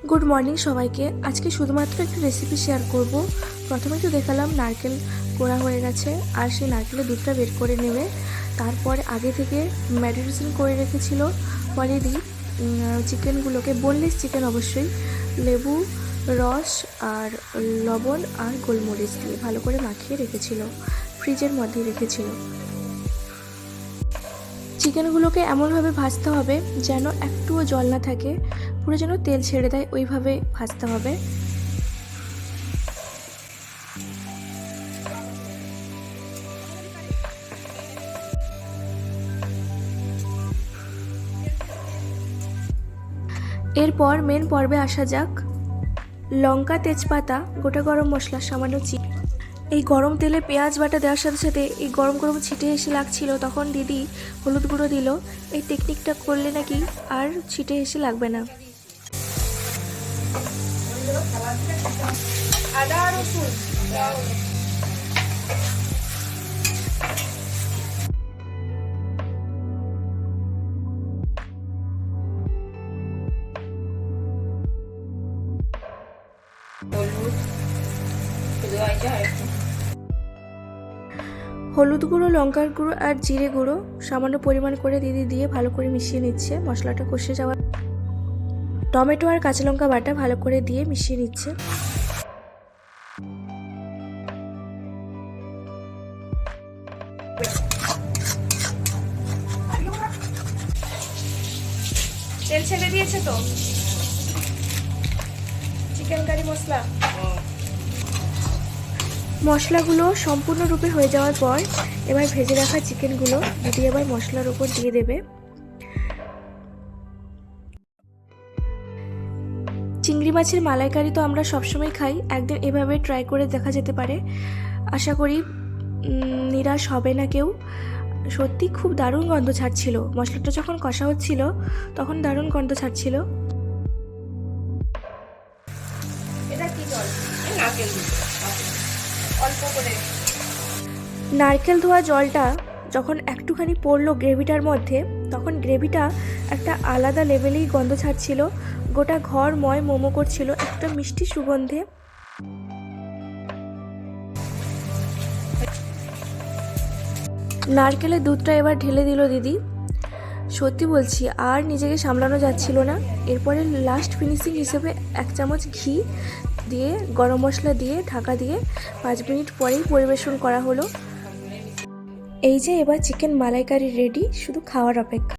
Good morning সবাইকে। আজকে শুধুমাত্র একটা রেসিপি শেয়ার করব। প্রথমে তো দেখালাম নারকেল কোড়া হয়ে গেছে, আর সেই নারকেলের দুধটা বের করে নেবে। তারপর আগে থেকে ম্যারিনেশন করে রেখেছিল পনিরই চিকেনগুলোকে, বোনলেস চিকেন অবশ্যই, লেবু রস আর লবণ আর গোলমরিচ দিয়ে ভালো করে মাখিয়ে রেখেছিল, ফ্রিজের মধ্যে রেখেছিল। চিকেনগুলোকে এমনভাবে ভাজতে হবে যেন একটুও জল না থাকে, পুরো যেন তেল ছেড়ে দেয়, ওইভাবে ভাজতে হবে। এরপর মেন পর্বে আসা যাক। লঙ্কা, তেজপাতা, গোটা গরম মশলা, সামান্য এই গরম তেলে পেঁয়াজ বাটা দেওয়ার সাথে সাথে এই গরম গরম ছিটে এসে লাগছিল, তখন দিদি হলুদ গুঁড়ো দিল। এই টেকনিকটা করলে নাকি আর ছিটে এসে লাগবে না। আদা রসুন হলুদ গুঁড়ো, লঙ্কার গুঁড়ো আর জিরে গুঁড়ো সামান্য পরিমাণ করে দিদি দিয়ে ভালো করে মিশিয়ে নিচ্ছে। মশলাটা কষে যাওয়ার টমেটো আর কাঁচা লঙ্কা বাটা ভালো করে দিয়ে মিশিয়ে নিচ্ছে। তেল ছেড়ে দিয়েছে তো চিকেন কারি মশলাগুলো সম্পূর্ণরূপে হয়ে যাওয়ার পর এবার ভেজে রাখা চিকেনগুলো দিদি এবার মশলার উপর দিয়ে দেবে। চিংড়ি মাছের মালাইকারি তো আমরা সবসময় খাই, একদিন এভাবে ট্রাই করে দেখা যেতে পারে। আশা করি নিরাশ হবে না কেউ। সত্যি খুব দারুণ গন্ধ ছাড়ছিল, মশলাটা যখন কষা হচ্ছিল তখন দারুণ গন্ধ ছাড়ছিল। এটা কি জল? নারকেল ধোয়া জলটা যখন একটুখানি পড়লো গ্রেভিটার মধ্যে, তখন গ্রেভিটা একটা আলাদা লেভেলেই গন্ধ ছাড়ছিল, গোটা ঘরময় মোমো করছিল একটা মিষ্টি সুগন্ধে। নারকেলের দুধটা এবার ঢেলে দিল দিদি। সত্যি বলছি আর নিজেকে সামলানো যাচ্ছিল না। এরপরে লাস্ট ফিনিশিং হিসেবে 1 চামচ ঘি দিয়ে গরম মশলা দিয়ে ঢাকা দিয়ে 5 মিনিট পরেই পরিবেশন করা হলো। এই যে এবার চিকেন মালাইকারি রেডি, শুধু খাওয়ার অপেক্ষা।